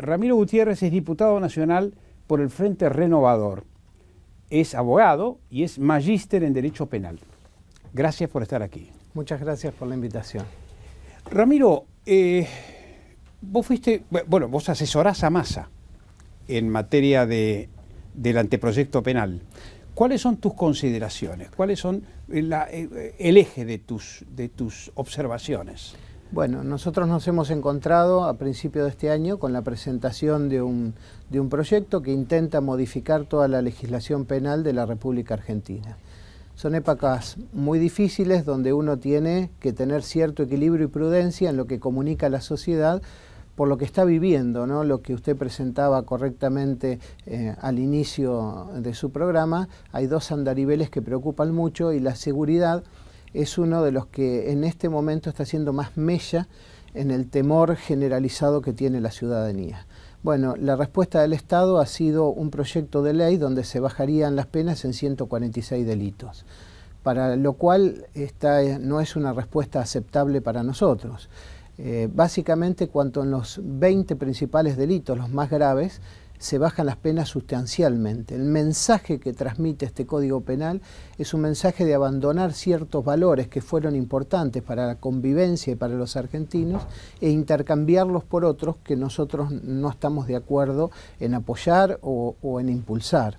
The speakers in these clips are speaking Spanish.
Ramiro Gutiérrez es diputado nacional por el Frente Renovador. Es abogado y es magíster en Derecho Penal. Gracias por estar aquí. Muchas gracias por la invitación. Ramiro, vos asesorás a Massa en materia del anteproyecto penal. ¿Cuáles son tus consideraciones? ¿Cuáles son el eje de tus observaciones? Bueno, nosotros nos hemos encontrado a principio de este año con la presentación de un proyecto que intenta modificar toda la legislación penal de la República Argentina. Son épocas muy difíciles donde uno tiene que tener cierto equilibrio y prudencia en lo que comunica a la sociedad por lo que está viviendo, ¿no? Lo que usted presentaba correctamente al inicio de su programa. Hay dos andariveles que preocupan mucho y la seguridad es uno de los que en este momento está haciendo más mella en el temor generalizado que tiene la ciudadanía. Bueno, la respuesta del Estado ha sido un proyecto de ley donde se bajarían las penas en 146 delitos, para lo cual esta no es una respuesta aceptable para nosotros. Básicamente, cuanto en los 20 principales delitos, los más graves, se bajan las penas sustancialmente. El mensaje que transmite este Código Penal es un mensaje de abandonar ciertos valores que fueron importantes para la convivencia y para los argentinos e intercambiarlos por otros que nosotros no estamos de acuerdo en apoyar o en impulsar.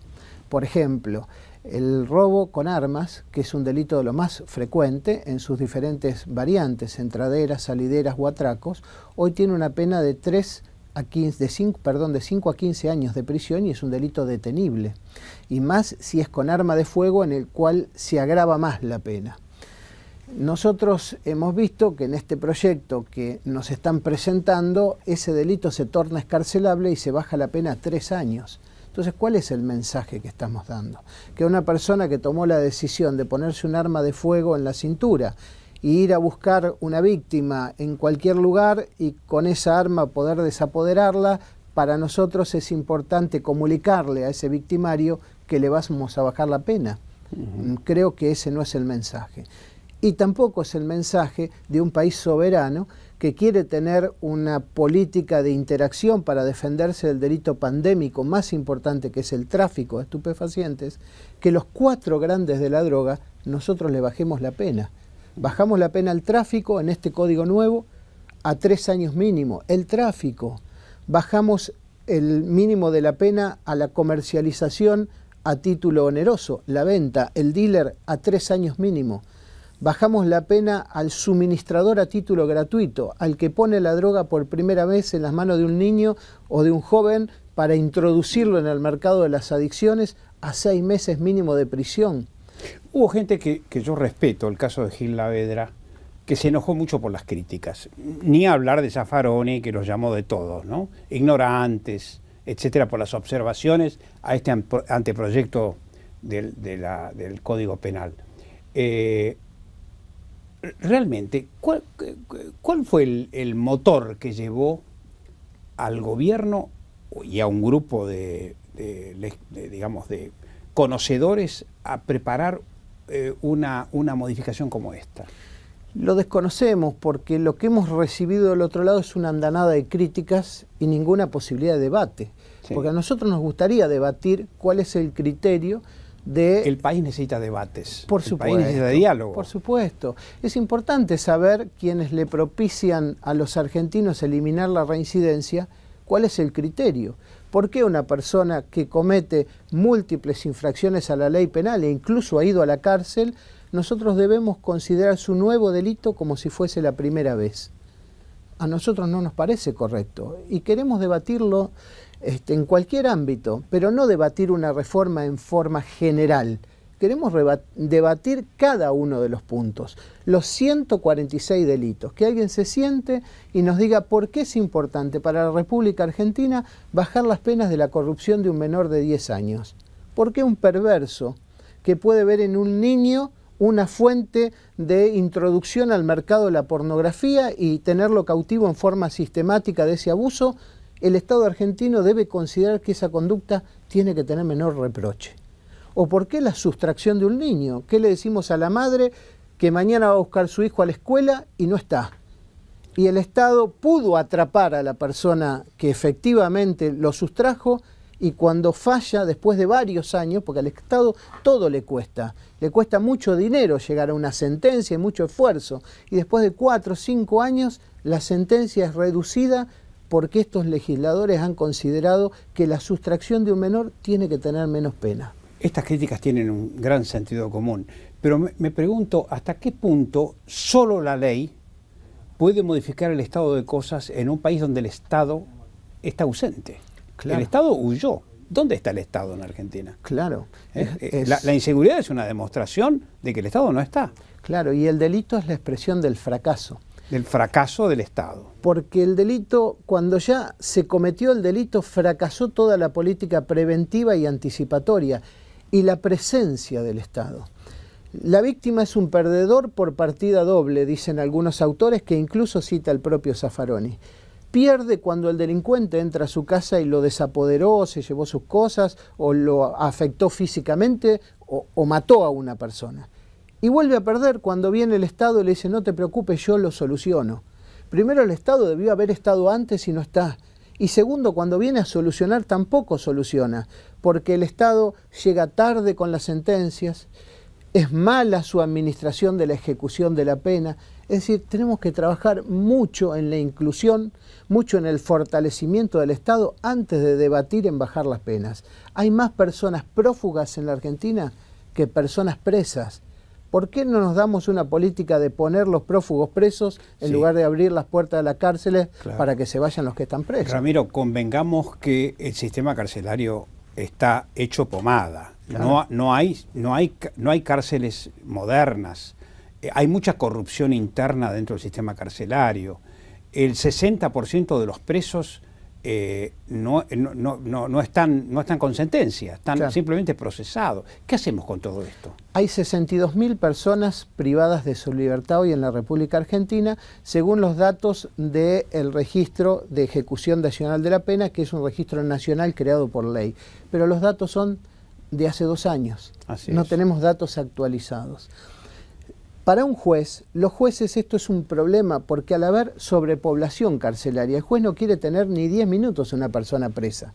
Por ejemplo, el robo con armas, que es un delito de lo más frecuente en sus diferentes variantes, entraderas, salideras o atracos, hoy tiene una pena de 5 a 15 años de prisión y es un delito detenible. Y más si es con arma de fuego, en el cual se agrava más la pena. Nosotros hemos visto que en este proyecto que nos están presentando, ese delito se torna excarcelable y se baja la pena a 3 años. Entonces, ¿cuál es el mensaje que estamos dando? Que una persona que tomó la decisión de ponerse un arma de fuego en la cintura y ir a buscar una víctima en cualquier lugar y con esa arma poder desapoderarla, para nosotros es importante comunicarle a ese victimario que le vamos a bajar la pena. Creo que ese no es el mensaje. Y tampoco es el mensaje de un país soberano que quiere tener una política de interacción para defenderse del delito pandémico más importante, que es el tráfico de estupefacientes, que los 4 grandes de la droga nosotros le bajemos la pena. Bajamos la pena al tráfico en este código nuevo a 3 años mínimo. El tráfico. Bajamos el mínimo de la pena a la comercialización a título oneroso, la venta, el dealer a 3 años mínimo. Bajamos la pena al suministrador a título gratuito, al que pone la droga por primera vez en las manos de un niño o de un joven para introducirlo en el mercado de las adicciones, a 6 meses mínimo de prisión. Hubo gente que yo respeto, el caso de Gil Lavedra, que se enojó mucho por las críticas. Ni hablar de Zaffaroni, que los llamó de todos, ¿no? Ignorantes, etcétera, por las observaciones a este anteproyecto del Código Penal. Realmente, ¿cuál fue el motor que llevó al gobierno y a un grupo de conocedores a preparar una modificación como esta? Lo desconocemos porque lo que hemos recibido del otro lado es una andanada de críticas y ninguna posibilidad de debate. Sí. Porque a nosotros nos gustaría debatir cuál es el criterio de... El país necesita debates. Por supuesto. El país necesita diálogo. Por supuesto. Es importante saber quienes le propician a los argentinos eliminar la reincidencia, cuál es el criterio. ¿Por qué una persona que comete múltiples infracciones a la ley penal e incluso ha ido a la cárcel, nosotros debemos considerar su nuevo delito como si fuese la primera vez? A nosotros no nos parece correcto y queremos debatirlo en cualquier ámbito, pero no debatir una reforma en forma general. Queremos debatir cada uno de los puntos, los 146 delitos, que alguien se siente y nos diga por qué es importante para la República Argentina bajar las penas de la corrupción de un menor de 10 años. ¿Por qué un perverso que puede ver en un niño una fuente de introducción al mercado de la pornografía y tenerlo cautivo en forma sistemática de ese abuso, el Estado argentino debe considerar que esa conducta tiene que tener menor reproche? ¿O por qué la sustracción de un niño? ¿Qué le decimos a la madre que mañana va a buscar a su hijo a la escuela y no está? y el Estado pudo atrapar a la persona que efectivamente lo sustrajo, y cuando falla, después de varios años, porque al Estado todo le cuesta mucho dinero llegar a una sentencia y mucho esfuerzo, y después de 4 o 5 años la sentencia es reducida porque estos legisladores han considerado que la sustracción de un menor tiene que tener menos pena. Estas críticas tienen un gran sentido común, pero me pregunto hasta qué punto solo la ley puede modificar el estado de cosas en un país donde el Estado está ausente. Claro. El Estado huyó. ¿Dónde está el Estado en Argentina? Claro. La inseguridad es una demostración de que el Estado no está. Claro, y el delito es la expresión del fracaso. Del fracaso del Estado. Porque el delito, cuando ya se cometió el delito, fracasó toda la política preventiva y anticipatoria y la presencia del Estado. La víctima es un perdedor por partida doble, dicen algunos autores, que incluso cita el propio Zaffaroni. Pierde cuando el delincuente entra a su casa y lo desapoderó, se llevó sus cosas, o lo afectó físicamente, o mató a una persona. Y vuelve a perder cuando viene el Estado y le dice, no te preocupes, yo lo soluciono. Primero, el Estado debió haber estado antes y no está. Y segundo, cuando viene a solucionar tampoco soluciona, porque el Estado llega tarde con las sentencias, es mala su administración de la ejecución de la pena. Es decir, tenemos que trabajar mucho en la inclusión, mucho en el fortalecimiento del Estado antes de debatir en bajar las penas. Hay más personas prófugas en la Argentina que personas presas. ¿Por qué no nos damos una política de poner los prófugos presos en lugar de abrir las puertas de las cárceles para que se vayan los que están presos? Ramiro, convengamos que el sistema carcelario está hecho pomada. Claro. No hay cárceles modernas. Hay mucha corrupción interna dentro del sistema carcelario. El 60% de los presos no están con sentencia, están simplemente procesados. ¿Qué hacemos con todo esto? Hay 62.000 personas privadas de su libertad hoy en la República Argentina, según los datos del Registro de Ejecución Nacional de la Pena, que es un registro nacional creado por ley. Pero los datos son de hace 2 años. No tenemos datos actualizados. Para un juez, los jueces, esto es un problema, porque al haber sobrepoblación carcelaria, el juez no quiere tener ni 10 minutos una persona presa.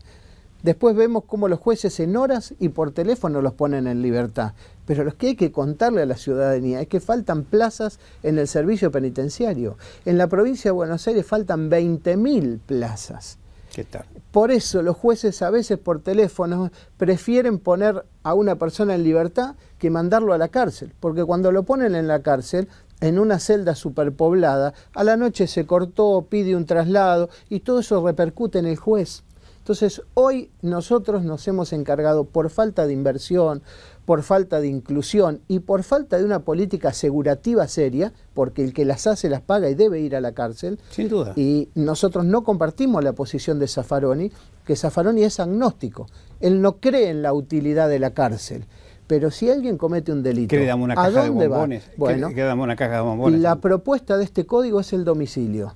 Después vemos cómo los jueces en horas y por teléfono los ponen en libertad. Pero lo que hay que contarle a la ciudadanía es que faltan plazas en el servicio penitenciario. En la provincia de Buenos Aires faltan 20.000 plazas. ¿Qué tal? Por eso los jueces a veces por teléfono prefieren poner a una persona en libertad que mandarlo a la cárcel, porque cuando lo ponen en la cárcel, en una celda superpoblada, a la noche se cortó, pide un traslado y todo eso repercute en el juez. Entonces hoy nosotros nos hemos encargado, por falta de inversión, por falta de inclusión y por falta de una política asegurativa seria, porque el que las hace las paga y debe ir a la cárcel. Sin duda. Y nosotros no compartimos la posición de Zaffaroni, que Zaffaroni es agnóstico. Él no cree en la utilidad de la cárcel. Pero si alguien comete un delito, ¿qué le damos una caja de bombones? Bueno, ¿qué le damos una caja de bombones? La propuesta de este código es el domicilio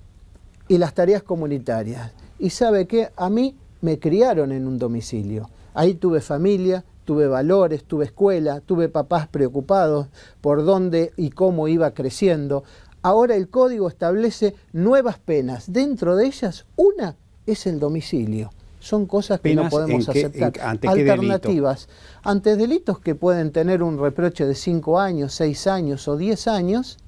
y las tareas comunitarias. Y ¿sabe qué? A mí me criaron en un domicilio. Ahí tuve familia, tuve valores, tuve escuela, tuve papás preocupados por dónde y cómo iba creciendo. Ahora el código establece nuevas penas. Dentro de ellas, una es el domicilio. Son cosas que no podemos aceptar. ¿Ante alternativas. qué delito? Ante delitos que pueden tener un reproche de 5 años, 6 años o 10 años,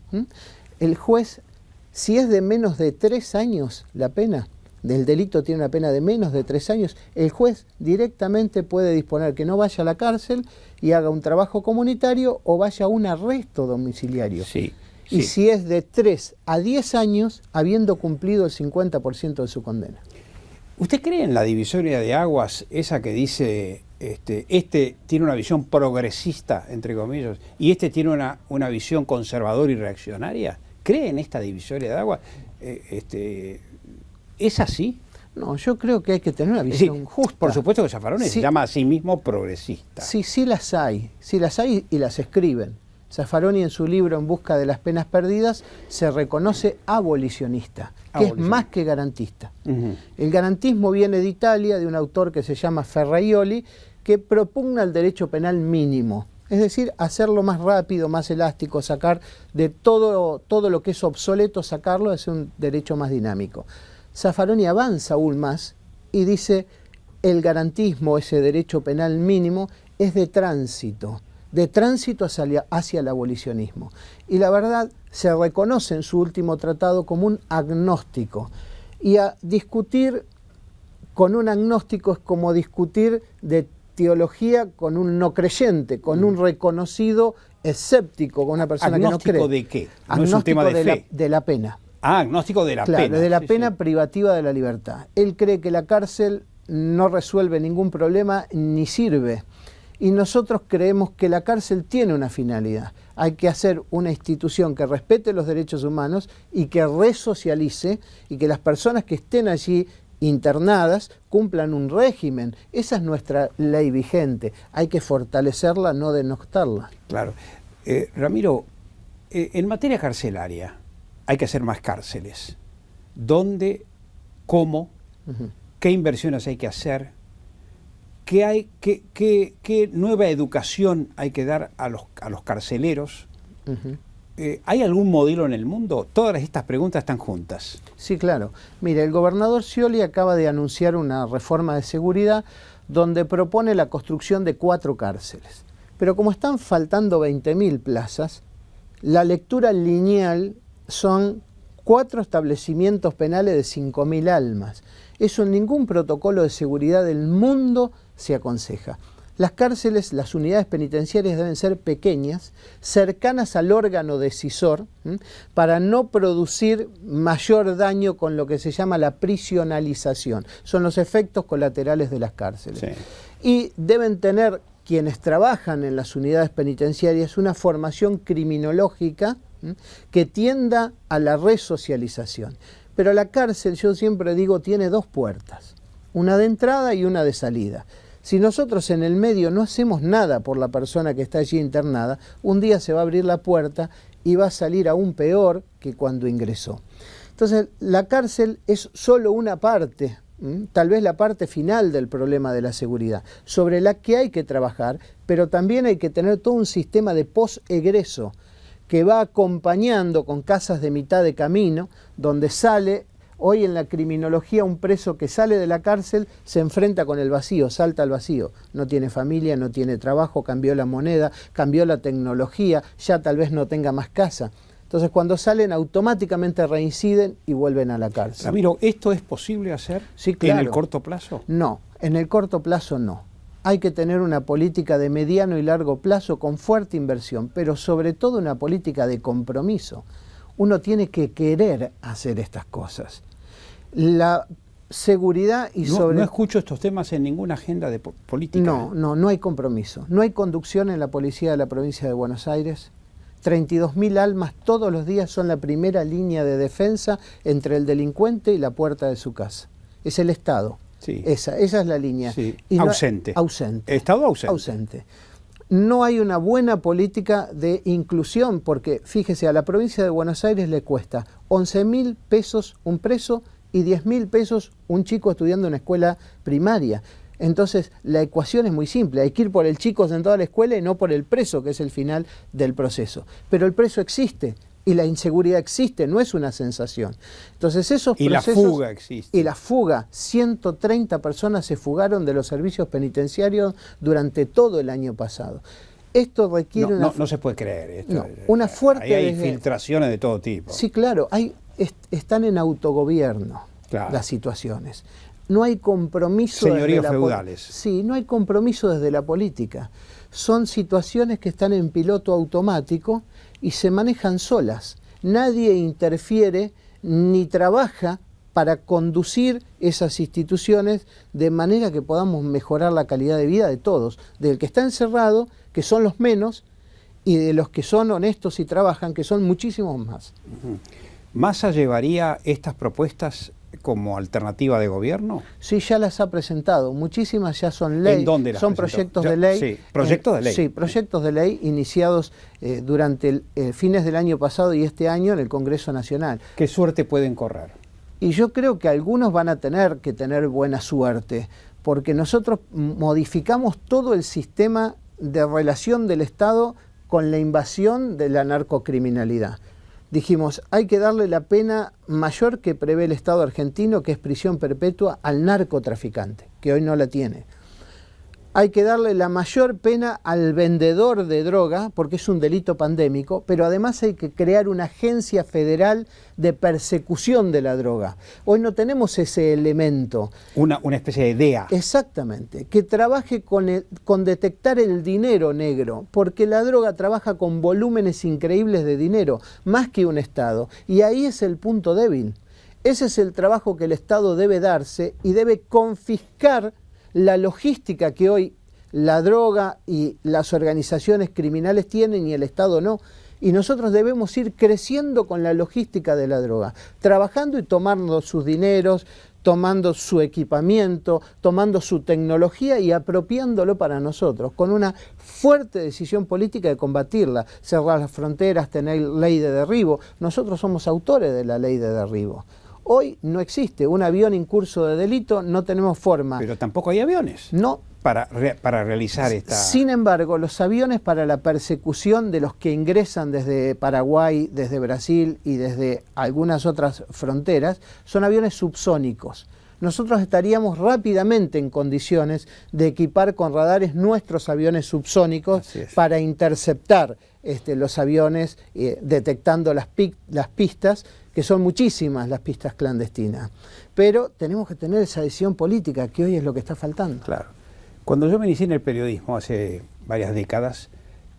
el juez, si es de menos de 3 años la pena, del delito tiene una pena de menos de 3 años, el juez directamente puede disponer que no vaya a la cárcel y haga un trabajo comunitario o vaya a un arresto domiciliario. Sí, y si es de 3 a 10 años, habiendo cumplido el 50% de su condena. ¿Usted cree en la divisoria de aguas, esa que dice, este tiene una visión progresista, entre comillas, y este tiene una visión conservadora y reaccionaria? ¿Cree en esta divisoria de aguas? ¿Es así? No, yo creo que hay que tener una visión justa. Por supuesto que Zaffaroni se llama a sí mismo progresista. Sí las hay y las escriben. Zaffaroni en su libro En busca de las penas perdidas se reconoce abolicionista, que es más que garantista. El garantismo viene de Italia, de un autor que se llama Ferraioli, que propugna el derecho penal mínimo. Es Es decir, hacerlo más rápido, más elástico, sacar de todo lo que es obsoleto, sacarlo, es un derecho más dinámico. Zaffaroni avanza aún más y dice, el garantismo, ese derecho penal mínimo, es de tránsito hacia el abolicionismo. Y la verdad, se reconoce en su último tratado como un agnóstico. Y a discutir con un agnóstico es como discutir de teología con un no creyente, con un reconocido escéptico, con una persona que no cree. ¿Agnóstico de qué? No Agnóstico es un tema de fe. de la pena. Ah, agnóstico de la Claro, pena. de la Sí, pena sí. privativa de la libertad. Él cree que la cárcel no resuelve ningún problema ni sirve. Y nosotros creemos que la cárcel tiene una finalidad. Hay que hacer una institución que respete los derechos humanos y que resocialice, y que las personas que estén allí internadas cumplan un régimen. Esa es nuestra ley vigente. Hay que fortalecerla, no denostarla. Claro. Ramiro, en materia carcelaria hay que hacer más cárceles. ¿Dónde? ¿Cómo? ¿Qué inversiones hay que hacer? ¿Qué nueva educación hay que dar a los carceleros? ¿Hay algún modelo en el mundo? Todas estas preguntas están juntas. Sí, claro. Mire, el gobernador Scioli acaba de anunciar una reforma de seguridad donde propone la construcción de 4 cárceles. Pero como están faltando 20.000 plazas, la lectura lineal son 4 establecimientos penales de 5.000 almas. Eso en ningún protocolo de seguridad del mundo se aconseja. Las cárceles, las unidades penitenciarias deben ser pequeñas, cercanas al órgano decisor, para no producir mayor daño con lo que se llama la prisionalización. Son los efectos colaterales de las cárceles. Sí. Y deben tener quienes trabajan en las unidades penitenciarias una formación criminológica que tienda a la resocialización. Pero la cárcel, yo siempre digo, tiene 2 puertas, una de entrada y una de salida. Si nosotros en el medio no hacemos nada por la persona que está allí internada, un día se va a abrir la puerta y va a salir aún peor que cuando ingresó. Entonces, la cárcel es solo una parte, tal vez la parte final del problema de la seguridad, sobre la que hay que trabajar, pero también hay que tener todo un sistema de post-egreso que va acompañando con casas de mitad de camino, donde sale. Hoy en la criminología un preso que sale de la cárcel se enfrenta con el vacío, salta al vacío. No tiene familia, no tiene trabajo, cambió la moneda, cambió la tecnología, ya tal vez no tenga más casa. Entonces cuando salen automáticamente reinciden y vuelven a la cárcel. Ramiro, ¿esto es posible hacer Sí, claro. en el corto plazo? No, en el corto plazo no. Hay que tener una política de mediano y largo plazo con fuerte inversión, pero sobre todo una política de compromiso. Uno tiene que querer hacer estas cosas. La seguridad y No escucho estos temas en ninguna agenda de política. No hay compromiso. No hay conducción en la policía de la provincia de Buenos Aires. 32.000 almas todos los días son la primera línea de defensa entre el delincuente y la puerta de su casa. Es el Estado. Sí. Esa es la línea. Sí. Y Ausente. Ausente. Estado ausente. Ausente. No hay una buena política de inclusión, porque fíjese, a la provincia de Buenos Aires le cuesta 11.000 pesos un preso y 10.000 pesos un chico estudiando en una escuela primaria. Entonces la ecuación es muy simple, hay que ir por el chico sentado a la escuela y no por el preso, que es el final del proceso. Pero el preso existe y la inseguridad existe, no es una sensación. Entonces esos procesos... Y la fuga existe. Y la fuga, 130 personas se fugaron de los servicios penitenciarios durante todo el año pasado. Esto requiere no se puede creer. Esto, una fuerte... Ahí hay filtraciones de todo tipo. Sí, claro, están en autogobierno, claro, las situaciones. No hay compromiso... Señoríos feudales. Sí, no hay compromiso desde la política. Son situaciones que están en piloto automático y se manejan solas. Nadie interfiere ni trabaja para conducir esas instituciones de manera que podamos mejorar la calidad de vida de todos, del que está encerrado, que son los menos, y de los que son honestos y trabajan, que son muchísimos más. ¿Massa llevaría estas propuestas como alternativa de gobierno? Sí, ya las ha presentado. Muchísimas ya son ley. ¿En dónde las son presentó? proyectos de ley. Sí, proyectos de ley. Sí, proyectos de ley iniciados durante fines del año pasado y este año en el Congreso Nacional. ¿Qué suerte pueden correr? Y yo creo que algunos van a tener que tener buena suerte, porque nosotros modificamos todo el sistema de relación del Estado con la invasión de la narcocriminalidad. Dijimos, hay que darle la pena mayor que prevé el Estado argentino, que es prisión perpetua, al narcotraficante, que hoy no la tiene. Hay que darle la mayor pena al vendedor de droga, porque es un delito pandémico, pero además hay que crear una agencia federal de persecución de la droga. Hoy no tenemos ese elemento. Una especie de DEA. Exactamente, que trabaje con detectar el dinero negro, porque la droga trabaja con volúmenes increíbles de dinero, más que un Estado, y ahí es el punto débil. Ese es el trabajo que el Estado debe darse y debe confiscar la logística que hoy la droga y las organizaciones criminales tienen y el Estado no. Y nosotros debemos ir creciendo con la logística de la droga, trabajando y tomando sus dineros, tomando su equipamiento, tomando su tecnología y apropiándolo para nosotros, con una fuerte decisión política de combatirla, cerrar las fronteras, tener ley de derribo. Nosotros somos autores de la ley de derribo. Hoy no existe un avión incurso de delito, no tenemos forma. Pero tampoco hay aviones. No. Para realizar esta... Sin embargo, los aviones para la persecución de los que ingresan desde Paraguay, desde Brasil y desde algunas otras fronteras, son aviones subsónicos. Nosotros estaríamos rápidamente en condiciones de equipar con radares nuestros aviones subsónicos para interceptar los aviones, detectando las pistas, que son muchísimas las pistas clandestinas. Pero tenemos que tener esa decisión política, que hoy es lo que está faltando. Claro. Cuando yo me inicié en el periodismo hace varias décadas,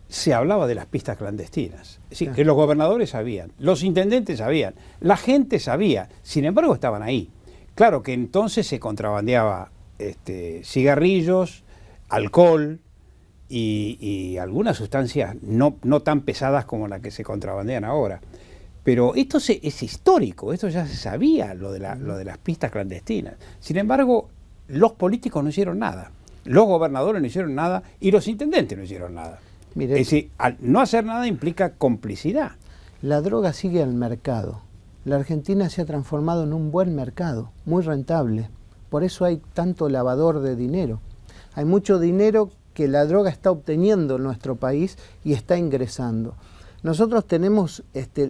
se hablaba de las pistas clandestinas. Es decir, que los gobernadores sabían, los intendentes sabían, la gente sabía, sin embargo estaban ahí. Claro que entonces se contrabandeaba cigarrillos, alcohol y algunas sustancias no tan pesadas como las que se contrabandean ahora. Pero esto es histórico, esto ya se sabía, lo de las pistas clandestinas. Sin embargo, los políticos no hicieron nada, los gobernadores no hicieron nada y los intendentes no hicieron nada. Mire, es decir, al no hacer nada implica complicidad. La droga sigue al mercado. La Argentina se ha transformado en un buen mercado, muy rentable. Por eso hay tanto lavador de dinero. Hay mucho dinero que la droga está obteniendo en nuestro país y está ingresando. Nosotros tenemos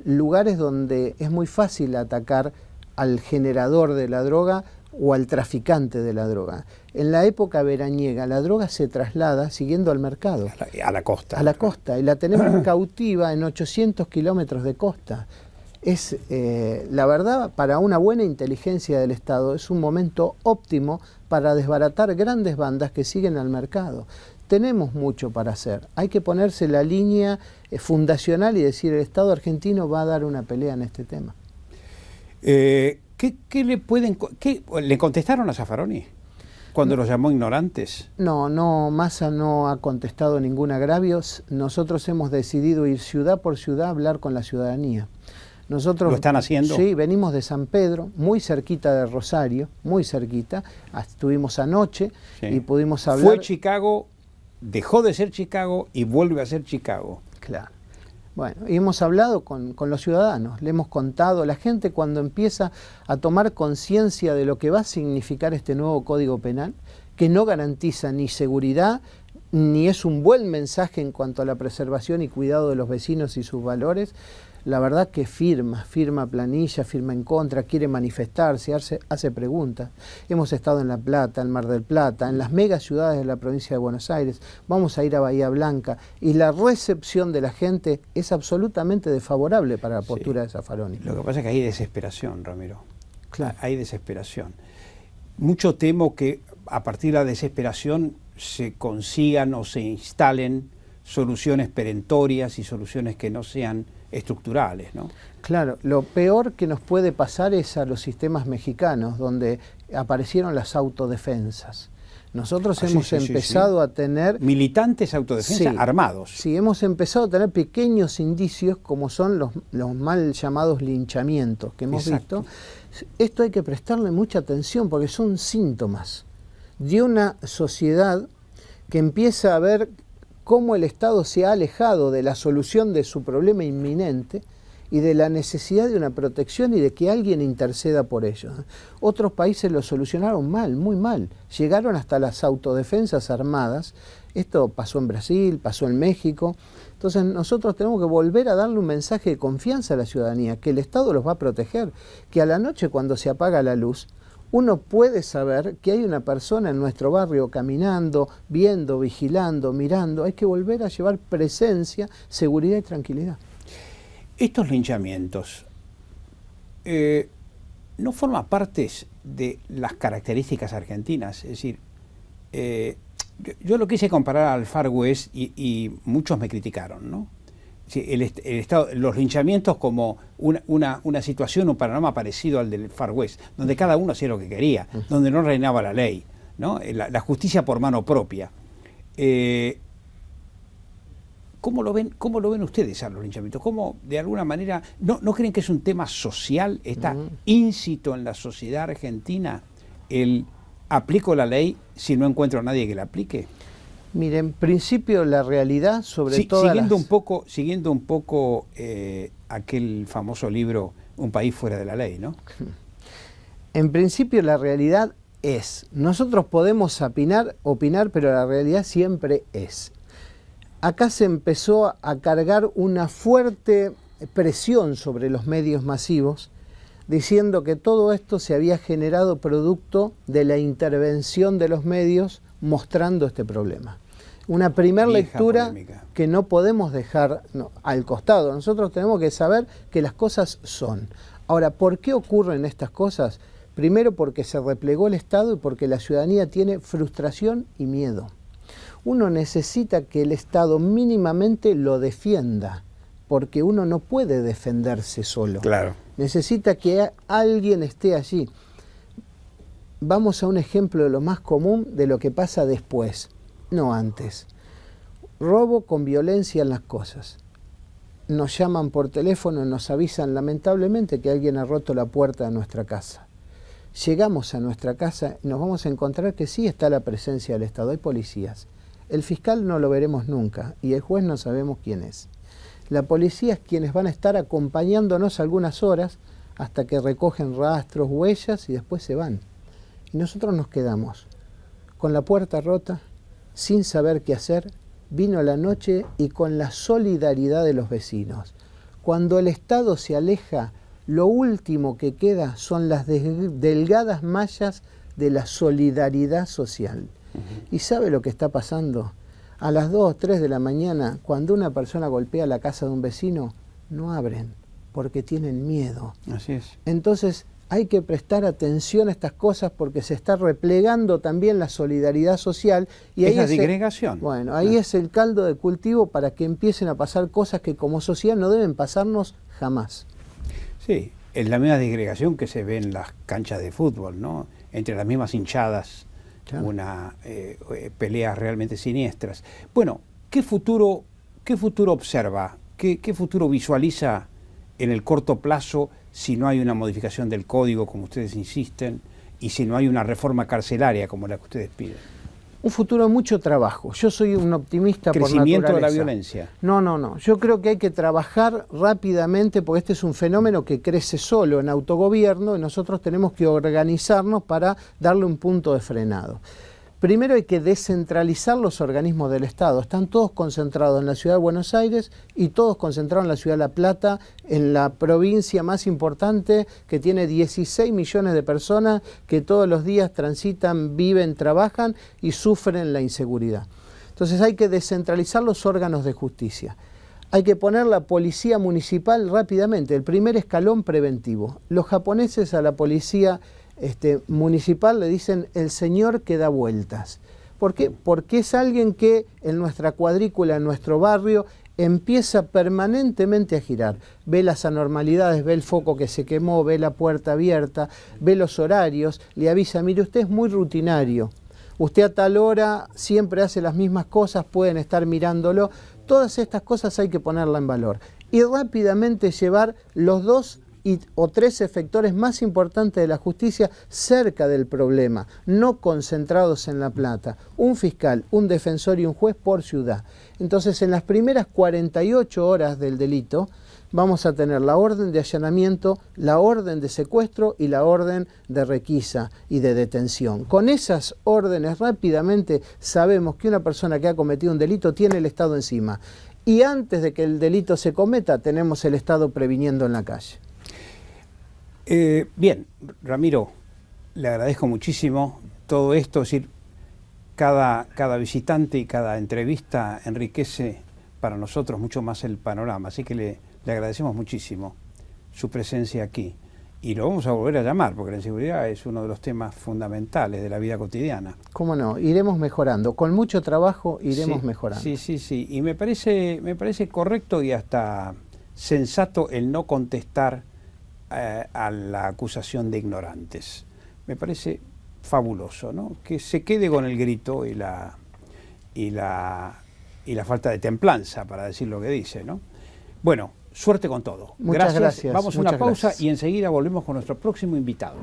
lugares donde es muy fácil atacar al generador de la droga o al traficante de la droga. En la época veraniega la droga se traslada siguiendo al mercado. A la costa. A la costa, y la tenemos cautiva en 800 kilómetros de costa. Es, la verdad, para una buena inteligencia del Estado, es un momento óptimo para desbaratar grandes bandas que siguen al mercado. Tenemos mucho para hacer. Hay que ponerse la línea fundacional y decir, el Estado argentino va a dar una pelea en este tema. ¿Qué le contestaron a Zaffaroni cuando los llamó ignorantes? No, Massa no ha contestado ningún agravio. Nosotros hemos decidido ir ciudad por ciudad a hablar con la ciudadanía. Nosotros, ¿lo están haciendo? Sí, venimos de San Pedro, muy cerquita de Rosario, muy cerquita. Estuvimos anoche y pudimos hablar. Fue Chicago, dejó de ser Chicago y vuelve a ser Chicago. Claro. Bueno, y hemos hablado con los ciudadanos, le hemos contado, la gente cuando empieza a tomar conciencia de lo que va a significar este nuevo Código Penal, que no garantiza ni seguridad, ni es un buen mensaje en cuanto a la preservación y cuidado de los vecinos y sus valores, la verdad que firma planilla, firma en contra, quiere manifestarse, hace preguntas. Hemos estado en La Plata, en Mar del Plata, en las megaciudades de la provincia de Buenos Aires, vamos a ir a Bahía Blanca, y la recepción de la gente es absolutamente desfavorable para la postura de Zaffaroni. Lo que pasa es que hay desesperación, Ramiro. Claro. Hay desesperación. Mucho temo que a partir de la desesperación se consigan o se instalen soluciones perentorias y soluciones que no sean estructurales, ¿no? Claro, lo peor que nos puede pasar es a los sistemas mexicanos, donde aparecieron las autodefensas. Nosotros hemos empezado a tener... militantes autodefensa armados. Sí, hemos empezado a tener pequeños indicios como son los mal llamados linchamientos que hemos visto. Esto hay que prestarle mucha atención porque son síntomas de una sociedad que empieza a ver cómo el Estado se ha alejado de la solución de su problema inminente y de la necesidad de una protección y de que alguien interceda por ellos. Otros países lo solucionaron mal, muy mal. Llegaron hasta las autodefensas armadas Esto pasó en Brasil, pasó en México. Entonces nosotros tenemos que volver a darle un mensaje de confianza a la ciudadanía, que el Estado los va a proteger, que a la noche cuando se apaga la luz, uno puede saber que hay una persona en nuestro barrio caminando, viendo, vigilando, mirando. Hay que volver a llevar presencia, seguridad y tranquilidad. Estos linchamientos no forman parte de las características argentinas. Es decir, yo lo quise comparar al Far West y muchos me criticaron, ¿no? Sí, el estado, los linchamientos como una situación, un panorama parecido al del Far West, donde cada uno hacía lo que quería, donde no reinaba la ley, ¿no? La justicia por mano propia. ¿Cómo lo ven ustedes a los linchamientos? ¿Cómo, de alguna manera, no creen que es un tema social? ¿Está íncito en la sociedad argentina el aplico la ley si no encuentro a nadie que la aplique? Mire, en principio la realidad sobre todo siguiendo un poco aquel famoso libro Un país fuera de la ley, ¿no? En principio la realidad es, nosotros podemos opinar, pero la realidad siempre es. Acá se empezó a cargar una fuerte presión sobre los medios masivos, diciendo que todo esto se había generado producto de la intervención de los medios mostrando este problema. Una primera lectura polémica que no podemos dejar al costado. Nosotros tenemos que saber que las cosas son. Ahora, ¿por qué ocurren estas cosas? Primero porque se replegó el Estado y porque la ciudadanía tiene frustración y miedo. Uno necesita que el Estado mínimamente lo defienda, porque uno no puede defenderse solo. Claro. Necesita que alguien esté allí. Vamos a un ejemplo de lo más común de lo que pasa después, no antes. Robo con violencia en las cosas. Nos llaman por teléfono, nos avisan lamentablemente que alguien ha roto la puerta de nuestra casa. Llegamos a nuestra casa y nos vamos a encontrar que sí está la presencia del Estado, hay policías. El fiscal no lo veremos nunca y el juez no sabemos quién es. La policía es quienes van a estar acompañándonos algunas horas hasta que recogen rastros, huellas y después se van. Y nosotros nos quedamos con la puerta rota, sin saber qué hacer. Vino la noche y con la solidaridad de los vecinos. Cuando el Estado se aleja, lo último que queda son las delgadas mallas de la solidaridad social. ¿Y sabe lo que está pasando? A las 2 o 3 de la mañana, cuando una persona golpea la casa de un vecino, no abren, porque tienen miedo. Así es. Entonces, hay que prestar atención a estas cosas porque se está replegando también la solidaridad social. Y es la disgregación. Bueno, ahí es el caldo de cultivo para que empiecen a pasar cosas que como sociedad no deben pasarnos jamás. Sí, es la misma disgregación que se ve en las canchas de fútbol, ¿no? Entre las mismas hinchadas, claro. Peleas realmente siniestras. Bueno, ¿qué futuro observa? ¿Qué futuro visualiza en el corto plazo si no hay una modificación del código, como ustedes insisten, y si no hay una reforma carcelaria como la que ustedes piden? Un futuro de mucho trabajo. Yo soy un optimista por naturaleza. ¿Crecimiento de la violencia? No. Yo creo que hay que trabajar rápidamente porque este es un fenómeno que crece solo en autogobierno y nosotros tenemos que organizarnos para darle un punto de frenado. Primero hay que descentralizar los organismos del Estado. Están todos concentrados en la ciudad de Buenos Aires y todos concentrados en la ciudad de La Plata, en la provincia más importante que tiene 16 millones de personas que todos los días transitan, viven, trabajan y sufren la inseguridad. Entonces hay que descentralizar los órganos de justicia. Hay que poner la policía municipal rápidamente, el primer escalón preventivo. Los japoneses a la policía municipal le dicen el señor que da vueltas. ¿Por qué? Porque es alguien que en nuestra cuadrícula, en nuestro barrio, empieza permanentemente a girar. Ve las anormalidades, ve el foco que se quemó, ve la puerta abierta, ve los horarios, le avisa, mire, usted es muy rutinario, usted a tal hora siempre hace las mismas cosas, pueden estar mirándolo. Todas estas cosas hay que ponerlas en valor y rápidamente llevar los 2 o 3 efectores más importantes de la justicia cerca del problema, no concentrados en La Plata. Un fiscal, un defensor y un juez por ciudad. Entonces, en las primeras 48 horas del delito, vamos a tener la orden de allanamiento, la orden de secuestro y la orden de requisa y de detención. Con esas órdenes rápidamente sabemos que una persona que ha cometido un delito tiene el Estado encima. Y antes de que el delito se cometa, tenemos el Estado previniendo en la calle. Bien, Ramiro, le agradezco muchísimo todo esto, es decir, cada visitante y cada entrevista enriquece para nosotros mucho más el panorama, así que le agradecemos muchísimo su presencia aquí. Y lo vamos a volver a llamar, porque la inseguridad es uno de los temas fundamentales de la vida cotidiana. ¿Cómo no? Iremos mejorando. Con mucho trabajo iremos mejorando. Sí. Y me parece correcto y hasta sensato el no contestar a la acusación de ignorantes. Me parece fabuloso, ¿no? Que se quede con el grito y la falta de templanza, para decir lo que dice, ¿no? Bueno, suerte con todo. Muchas gracias. Vamos a una pausa y enseguida volvemos con nuestro próximo invitado.